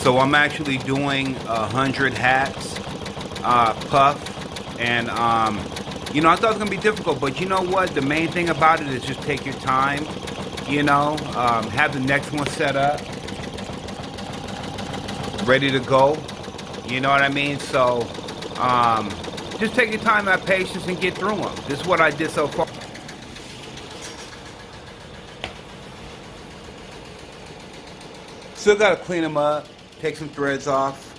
So I'm actually doing 100 hats, puff, and you know, I thought it was gonna be difficult, but you know what? The main thing about it is just take your time. You know, have the next one set up, ready to go. You know what I mean? So just take your time, have patience, and get through them. This is what I did so far. Still gotta clean them up, take some threads off,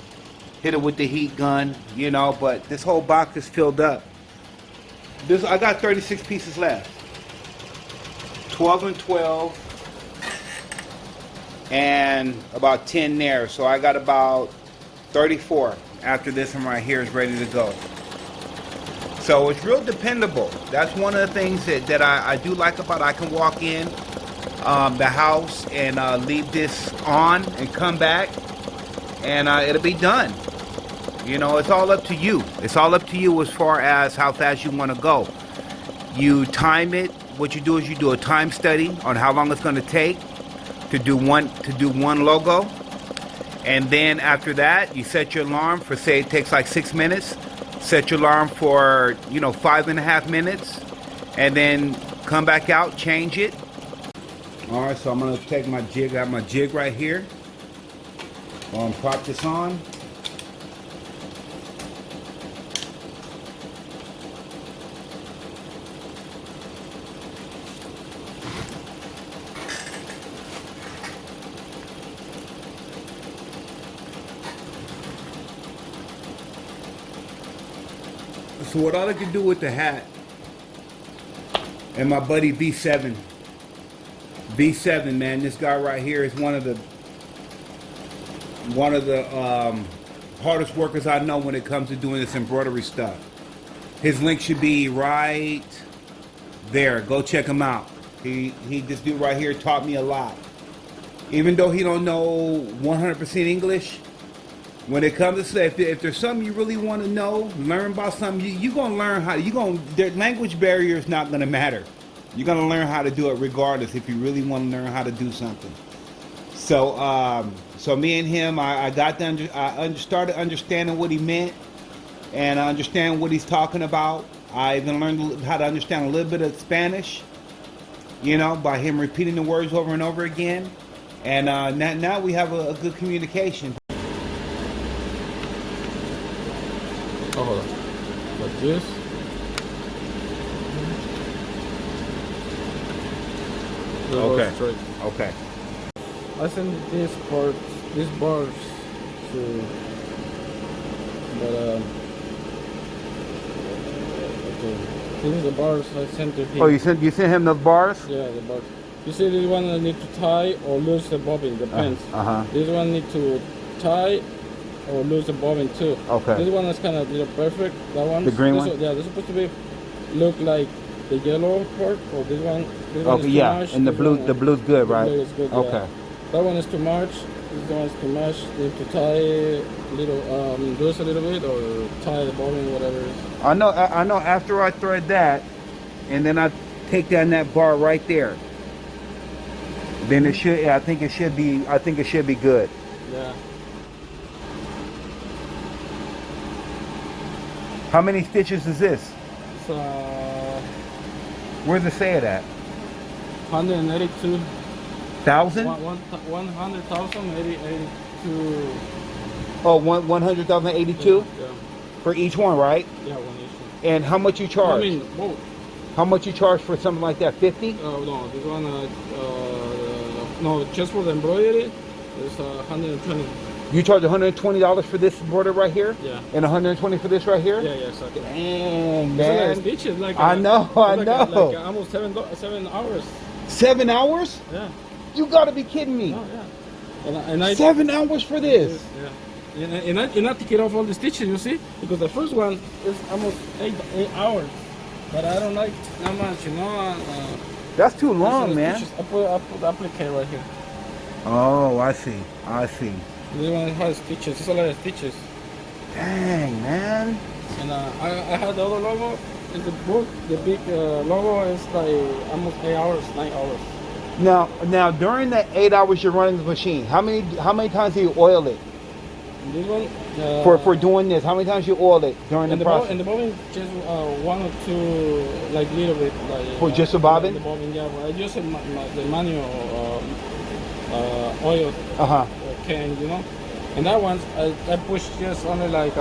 hit it with the heat gun, you know, but this whole box is filled up. I got 36 pieces left. 12 and 12 and about 10 there. So I got about 34 after this one right here is ready to go. So it's real dependable. That's one of the things that I do like about it. I can walk in the house and leave this on and come back and it'll be done. You know, it's all up to you. It's all up to you as far as how fast you want to go. You time it. What you do is you do a time study on how long it's going to take to do one logo, and then after that you set your alarm for, say it takes like 6 minutes. Set your alarm for 5.5 minutes, and then come back out, change it. All right, so I'm going to take my jig. I have my jig right here. Prop this on. So what I like to do with the hat, and my buddy V7, man, this guy right here is one of the hardest workers I know when it comes to doing this embroidery stuff. His link should be right there. Go check him out. This dude right here taught me a lot. Even though he don't know 100% English, when it comes to say, if there's something you really want to know, learn about something, you're going to learn how, the language barrier is not going to matter. You're going to learn how to do it regardless if you really want to learn how to do something. So, so me and him, I started understanding what he meant, and I understand what he's talking about. I even learned how to understand a little bit of Spanish, by him repeating the words over and over again. And now we have a good communication. Like this. Okay. Okay. I send these bars to, but okay. These are the bars I sent to him. Oh, you sent him those bars? Yeah, the bars. You see, this one I need to tie or lose the bobbin, depends. This one need to tie or lose the bobbin too. Okay. This one is kind of perfect. That one. The green one. Yeah, this is supposed to be look like the yellow part, or this one. This one is too much. And the blue's good, right? The blue is good. Okay. Yeah. That one is too much. This one is too much. You have to tie a little, lose a little bit, or tie the bobbin, whatever it is. I know. After I thread that, and then I take down that bar right there. Then it should. I think it should be good. Yeah. How many stitches is this? It's Where's it say it at? 182. 1,000? 100,000, 82. Oh, 100,082 Yeah. for each one, right? Yeah, one each. And how much you charge? I mean, both. How much you charge for something like that? 50? No, this one. No, just for the embroidery, it's 120. You charge $120 for this border right here? Yeah. And $120 for this right here? Yeah, exactly. Dang, It's man. like stitches, like I know. like almost 7 hours. 7 hours? Yeah. You gotta be kidding me. Oh yeah. And I 7 hours for this? Yeah. And I take it off all the stitches, you see, because the first one is almost 8 hours. But I don't like that much, That's too long, man. Stitches. I put the applique right here. Oh, I see. This one has stitches. It's a lot of stitches. Dang, man. And I had the other logo. It's the book. The big logo is like almost 8 hours, 9 hours. Now, during the 8 hours you're running the machine, how many times do you oil it? This one. For doing this? How many times you oil it during the process? In the bobbin, just one or two, like little bit, like. For just a bobbin? The bobbin, yeah. But I use the manual oil can, you know. And that one, I push just only like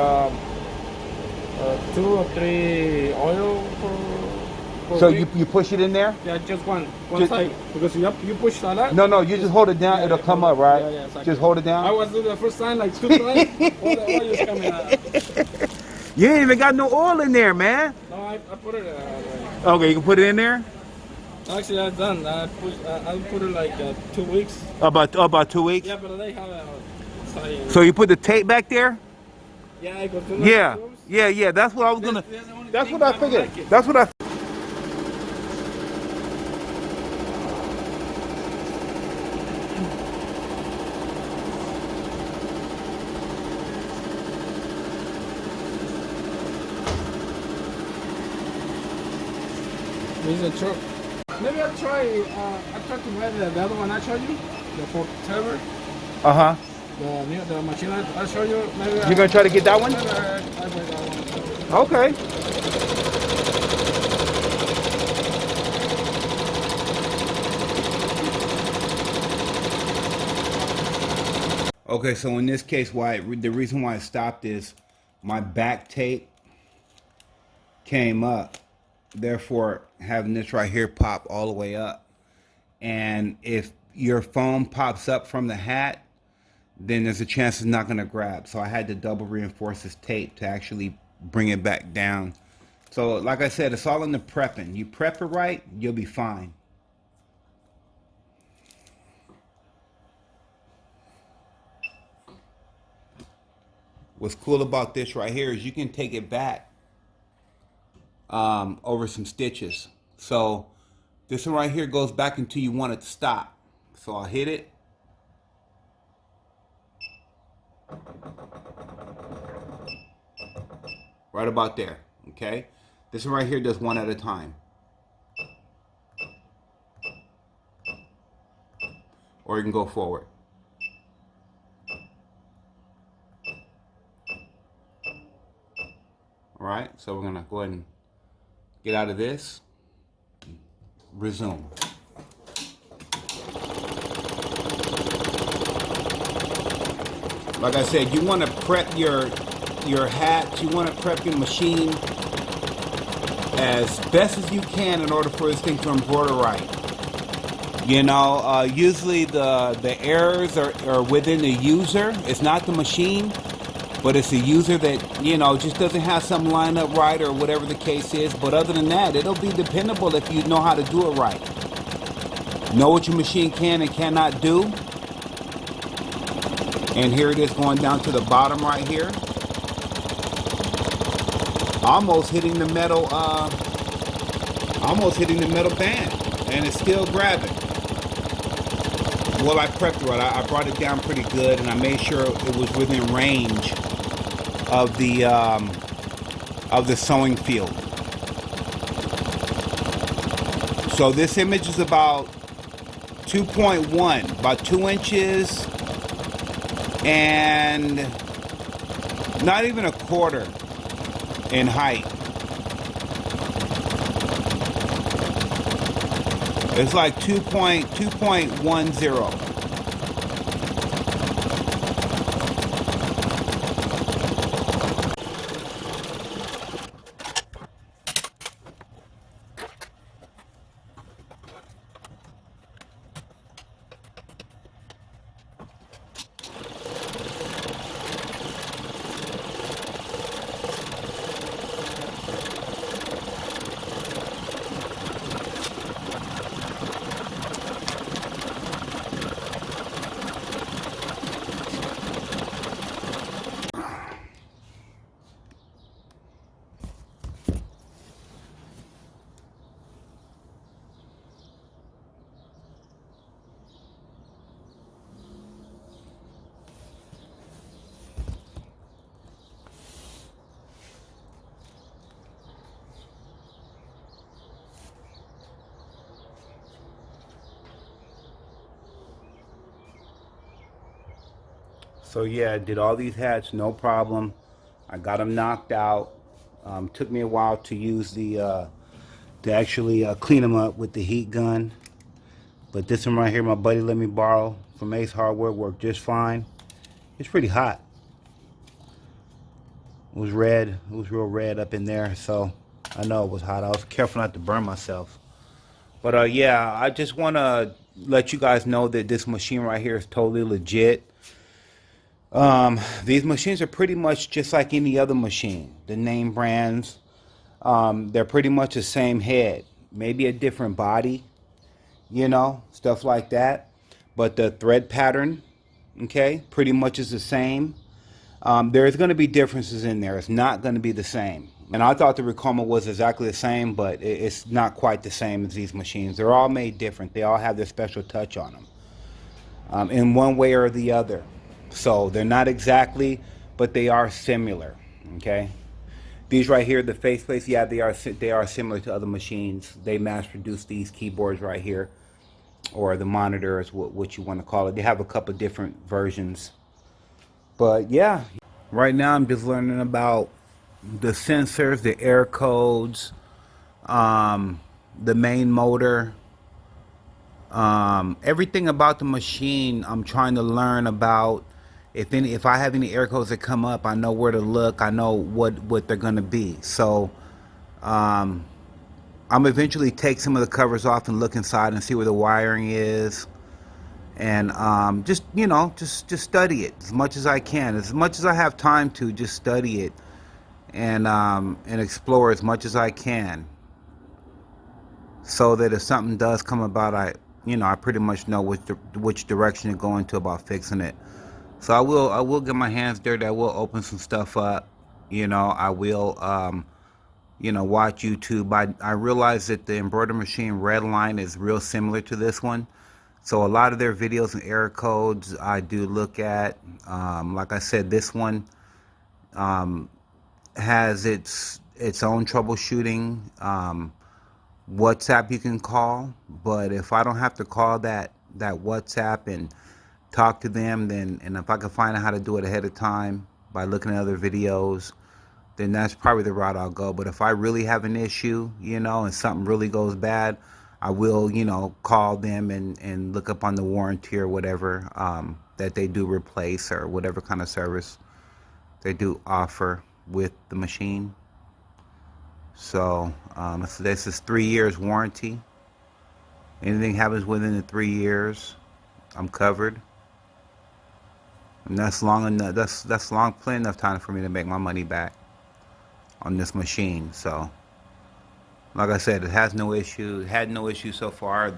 2 or 3 oil for so you push it in there? Yeah, just one side. Because you push a lot. No, you just hold it down, it'll come up, right? Yeah, exactly. Just hold it down? I was doing the first time, like 2 times, all the oil is coming out. You ain't even got no oil in there, man. No, I put it Okay, you can put it in there? Actually, I've done. I put it like 2 weeks. About 2 weeks? Yeah, but they have a side. So you put the tape back there? Yeah, I go to Yeah, that's what I was gonna, that's what I figured. That's what I This is a truck. Maybe I'll try to wear the other one I showed you, the 4-turbo. The machine I'll show you. Maybe You're gonna try to get that one? I'll wear that one. Okay. Okay, so in this case, the reason why I stopped is my back tape came up. Therefore, having this right here pop all the way up. And if your foam pops up from the hat, then there's a chance it's not going to grab. So I had to double reinforce this tape to actually bring it back down. So like I said, it's all in the prepping. You prep it right, you'll be fine. What's cool about this right here is you can take it back over some stitches. So this one right here goes back until you want it to stop. So I'll hit it. Right about there, okay? This one right here does one at a time. Or you can go forward. All right, so we're gonna go ahead and get out of this. Resume. Like I said, you want to prep your hats, you want to prep your machine as best as you can in order for this thing to embroider right. You know, usually the errors are within the user. It's not the machine, but it's the user that, you know, just doesn't have something lined up right or whatever the case is. But other than that, it'll be dependable if you know how to do it right. Know what your machine can and cannot do. And here it is going down to the bottom right here. Almost hitting the metal, band, and it's still grabbing. Well, I prepped it. I brought it down pretty good, and I made sure it was within range of the sewing field. So this image is about 2.1, about 2 inches, and not even a quarter in height. It's like 2.10. So yeah, I did all these hats, no problem. I got them knocked out. Took me a while to use the to actually clean them up with the heat gun. But this one right here, my buddy let me borrow from Ace Hardware, worked just fine. It's pretty hot. It was red. It was real red up in there, so I know it was hot. I was careful not to burn myself. But yeah, I just want to let you guys know that this machine right here is totally legit. These machines are pretty much just like any other machine. The name brands, they're pretty much the same head. Maybe a different body, you know, stuff like that. But the thread pattern, okay, pretty much is the same. There's going to be differences in there. It's not going to be the same. And I thought the Holiauma was exactly the same, but it's not quite the same as these machines. They're all made different. They all have their special touch on them, in one way or the other. So they're not exactly, but they are similar. Okay. These right here, the faceplates, yeah, they are similar to other machines. They mass produce these keyboards right here, or the monitors, what you want to call it. They have a couple different versions. But yeah, right now I'm just learning about the sensors, the air codes, the main motor, everything about the machine. I'm trying to learn about. If I have any air codes that come up, I know where to look. I know what they're gonna be. So I'm eventually take some of the covers off and look inside and see where the wiring is. And just, you know, just study it as much as I can, as much as I have time to. Just study it and explore as much as I can, so that if something does come about, I pretty much know which direction to go into about fixing it. So I will get my hands dirty. I will open some stuff up. You know, I will watch YouTube. I realize that the embroidery machine Redline is real similar to this one. So a lot of their videos and error codes I do look at. Like I said, this one has its own troubleshooting. WhatsApp you can call, but if I don't have to call that WhatsApp and talk to them, then, and if I can find out how to do it ahead of time by looking at other videos, then that's probably the route I'll go. But if I really have an issue, you know, and something really goes bad, I will, you know, call them and look up on the warranty or whatever that they do replace, or whatever kind of service they do offer with the machine. So this is 3 years warranty. Anything happens within the 3 years, I'm covered. And that's long enough. That's plenty enough time for me to make my money back on this machine. So, like I said, it has no issue. It had no issue so far.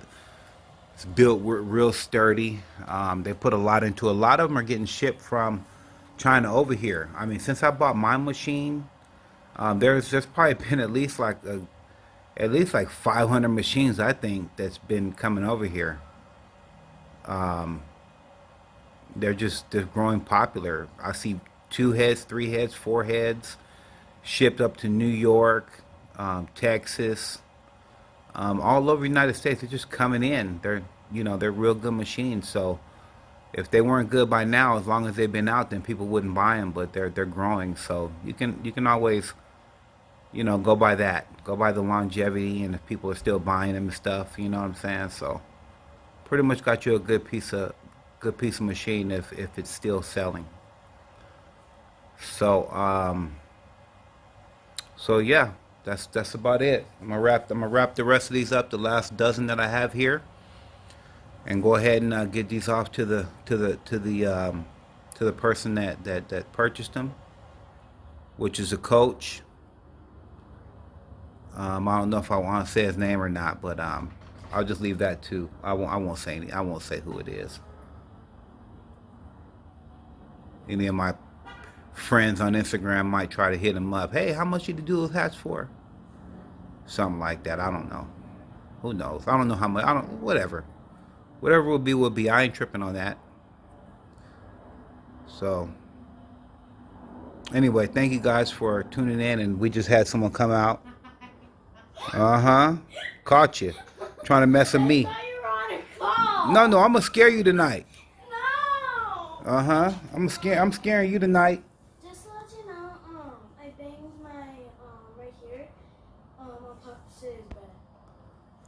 It's built real sturdy. They put a lot into it. A lot of them are getting shipped from China over here. I mean, since I bought my machine, there's probably been at least like 500 machines, I think, that's been coming over here. They're growing popular. I see 2 heads, 3 heads, 4 heads shipped up to New York, Texas, all over the United States. They're just coming in. They're real good machines. So if they weren't good by now, as long as they've been out, then people wouldn't buy them. But they're growing. So you can always, you know, go by that. Go by the longevity, and if people are still buying them and stuff, you know what I'm saying? So pretty much got you a good piece of machine if it's still selling. So yeah, that's about it. I'm gonna wrap the rest of these up, the last dozen that I have here, and go ahead and get these off to the person that purchased them, which is a coach. I don't know if I want to say his name or not, but I'll just leave that to. I won't say who it is. Any of my friends on Instagram might try to hit him up. Hey, how much you to do those hats for? Something like that. I don't know. Who knows? I don't know how much. Whatever will be. I ain't tripping on that. So anyway, thank you guys for tuning in. And we just had someone come out. Caught you trying to mess with me. I thought you were on a call. No, I'm gonna scare you tonight. No. I'm scaring you tonight. Just to let you know, I banged my right here on Pop's bed.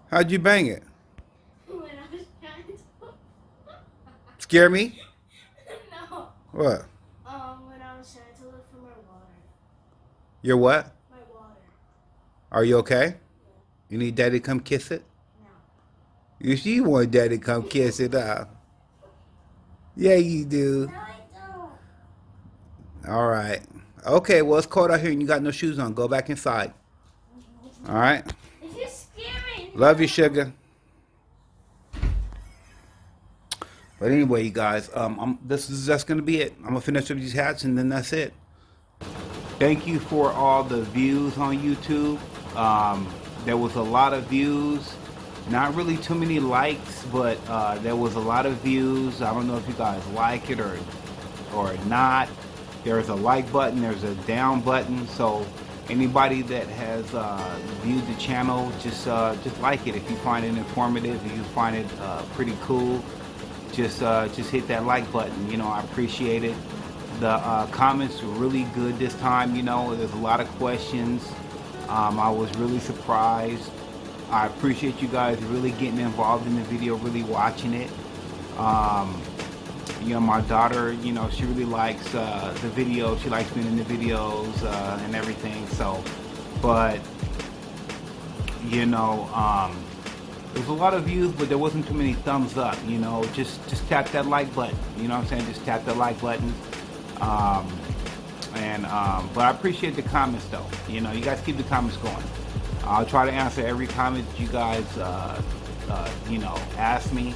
How'd you bang it? When I was trying to. Scare me? No. What? When I was trying to look for my water. Your what? My water. Are you okay? Yeah. You need daddy to come kiss it? No. You want daddy to come kiss it, huh? Yeah, you do. No, I don't. All right. Okay, well, it's cold out here and you got no shoes on. Go back inside. All right? If you're scaring. Love you, sugar. But anyway, you guys, this is just going to be it. I'm going to finish up these hats and then that's it. Thank you for all the views on YouTube. There was a lot of views. Not really too many likes, but there was a lot of views. I don't know if you guys like it or not. There's a like button, there's a down button. So anybody that has viewed the channel, just like it. If you find it informative, if you find it pretty cool, just hit that like button. You know, I appreciate it. The comments were really good this time. You know, there's a lot of questions. I was really surprised. I appreciate you guys really getting involved in the video, really watching it. You know, my daughter, you know, she really likes the video. She likes being in the videos and everything. So, but you know, there was a lot of views, but there wasn't too many thumbs up. You know, just tap that like button. You know what I'm saying? Just tap that like button. But I appreciate the comments though. You know, you guys keep the comments going. I'll try to answer every comment that you guys, you know, ask me.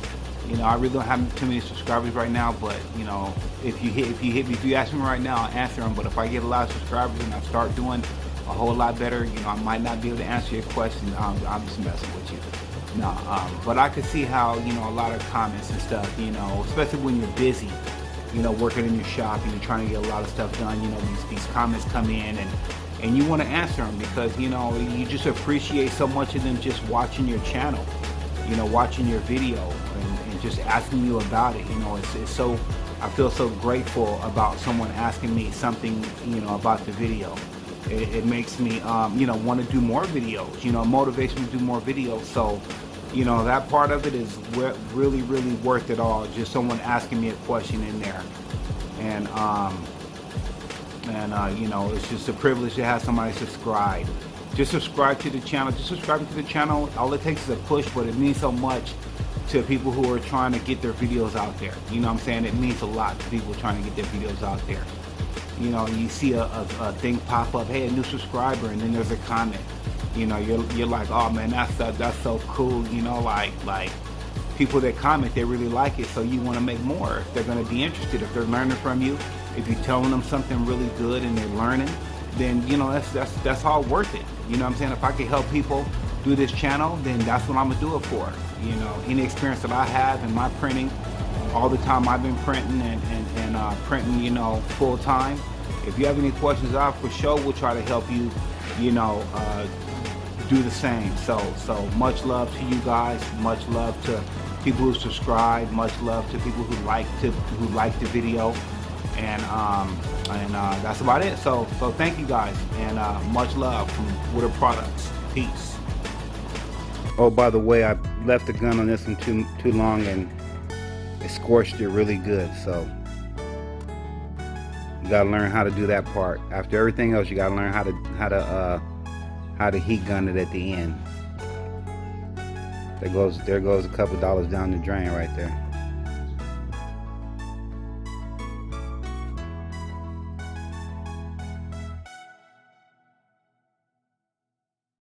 You know, I really don't have too many subscribers right now, but you know, if you ask me right now, I'll answer them. But if I get a lot of subscribers and I start doing a whole lot better, you know, I might not be able to answer your question. I'm just messing with you. No, but I could see how, you know, a lot of comments and stuff, you know, especially when you're busy, you know, working in your shop and you're trying to get a lot of stuff done. You know, these comments come in and you want to answer them because, you know, you just appreciate so much of them just watching your channel, you know, watching your video and just asking you about it. You know, it's so, I feel so grateful about someone asking me something, you know, about the video. It makes me, you know, want to do more videos, you know, motivates me to do more videos. So, you know, that part of it is really, really worth it all. Just someone asking me a question in there. And you know, it's just a privilege to have somebody subscribe. Just subscribe to the channel. Just subscribing to the channel, all it takes is a push, but it means so much to people who are trying to get their videos out there. You know what I'm saying? It means a lot to people trying to get their videos out there. You know, you see a thing pop up, hey, a new subscriber, and then there's a comment. You know, you're like, oh man, that's so cool. You know, like people that comment, they really like it, so you want to make more. If they're going to be interested, if they're learning from you, if you're telling them something really good and they're learning, then you know that's all worth it. You know what I'm saying? If I can help people do this channel, then that's what I'm gonna do it for. You know, any experience that I have in my printing, all the time I've been printing and printing, you know, full time. If you have any questions, I for sure will try to help you, you know, do the same. So much love to you guys. Much love to people who subscribe. Much love to people who like the video. And that's about it. So thank you guys, and much love from Woodard Products. Peace. Oh, by the way, I left the gun on this one too long, and it scorched it really good. So you gotta learn how to do that part. After everything else, you gotta learn how to heat gun it at the end. There goes a couple dollars down the drain right there.